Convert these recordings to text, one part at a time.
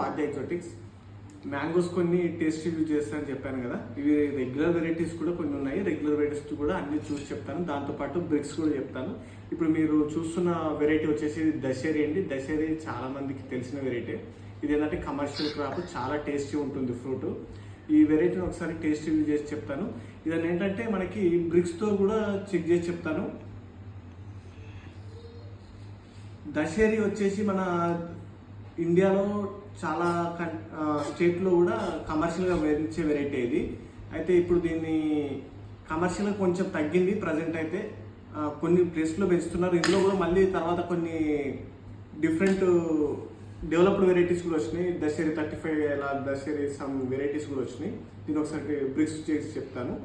Art Exotics. Mangoes కొన్ని taste review చేస్తానని చెప్పాను కదా, ఇవి రెగ్యులర్ వెరైటీస్ కూడా కొన్ని ఉన్నాయి. రెగ్యులర్ వెరైటీస్ కూడా అన్ని చూసి చెప్తాను, దాంతోపాటు బ్రిక్స్ కూడా చెప్తాను. ఇప్పుడు మీరు చూస్తున్న వెరైటీ వచ్చేసి దశేరి అండి. దశేరి చాలా మందికి తెలిసిన వెరైటీ. ఇది ఏంటంటే కమర్షియల్ క్రాప్, చాలా టేస్టీ ఉంటుంది ఫ్రూట్. ఈ వెరైటీని ఒకసారి టేస్ట్ రివ్యూ చేసి చెప్తాను. ఇదని ఏంటంటే మనకి బ్రిక్స్తో కూడా చెక్ చేసి చెప్తాను. దశేరి వచ్చేసి మన ఇండియాలో చాలా స్టేట్లో కూడా కమర్షియల్గా వేయించే వెరైటీ ఇది. అయితే ఇప్పుడు దీన్ని కమర్షియల్గా కొంచెం తగ్గింది ప్రజెంట్. అయితే కొన్ని ప్లేస్లో పెంచుతున్నారు. ఇందులో కూడా మళ్ళీ తర్వాత కొన్ని డిఫరెంట్ డెవలప్డ్ వెరైటీస్ కూడా వచ్చినాయి. దశేరి 35 ఇలా దశేరి సమ్ వెరైటీస్ కూడా వచ్చినాయి. దీన్ని ఒకసారి బ్రిక్స్ చేసి చెప్తాను.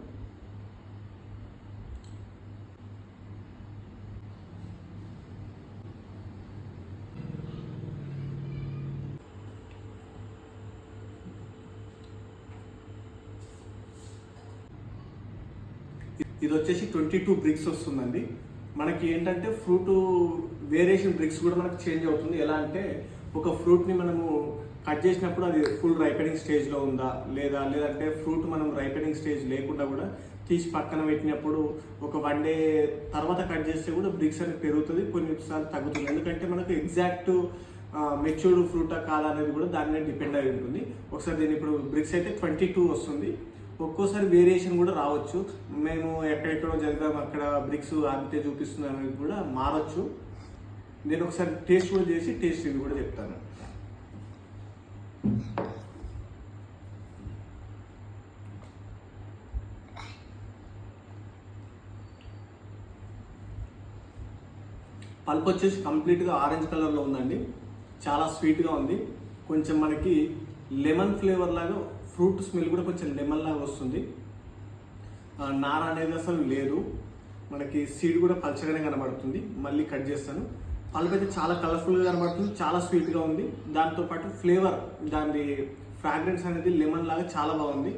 ఇది వచ్చేసి 22 బ్రిక్స్ వస్తుందండి. మనకి ఏంటంటే ఫ్రూట్ వేరియేషన్ బ్రిక్స్ కూడా మనకు చేంజ్ అవుతుంది. ఎలా అంటే ఒక ఫ్రూట్ని మనము కట్ చేసినప్పుడు అది ఫుల్ రైపెనింగ్ స్టేజ్లో ఉందా లేదంటే ఫ్రూట్ మనం రైపెనింగ్ స్టేజ్ లేకుండా కూడా తీసి పక్కన పెట్టినప్పుడు ఒక 1 డే తర్వాత కట్ చేస్తే కూడా బ్రిక్స్ అనేది పెరుగుతుంది, కొన్నిసార్లు తగ్గుతుంది. ఎందుకంటే మనకు ఎగ్జాక్ట్ మెచ్యూర్డ్ ఫ్రూటా కాదా అనేది కూడా దాని మీద డిపెండ్ అయి ఉంటుంది. ఒకసారి దీన్ని ఇప్పుడు బ్రిక్స్ అయితే 22 వస్తుంది. ఒక్కోసారి వేరియేషన్ కూడా రావచ్చు. మేము ఎక్కడెక్కడో చదివాము, అక్కడ బ్రిక్స్ అంతే చూపిస్తున్నాం అనేది కూడా మారచ్చు. నేను ఒకసారి టేస్ట్ కూడా చేసి టేస్ట్ ఇది కూడా చెప్తాను. పల్ప్ వచ్చేసి కంప్లీట్గా ఆరెంజ్ కలర్లో ఉందండి. చాలా స్వీట్గా ఉంది. కొంచెం మనకి లెమన్ ఫ్లేవర్ లాగా, ఫ్రూట్ స్మెల్ కూడా కొంచెం లెమన్ లాగా వస్తుంది. నార అనేది అసలు లేదు. మనకి సీడ్ కూడా పల్చగానే కనబడుతుంది. మళ్ళీ కట్ చేస్తాను. పల్ప్ అయితే చాలా కలర్ఫుల్గా కనబడుతుంది, చాలా స్వీట్గా ఉంది. దాంతోపాటు ఫ్లేవర్, దాని ఫ్రాగ్రెన్స్ అనేది లెమన్ లాగా చాలా బాగుంది.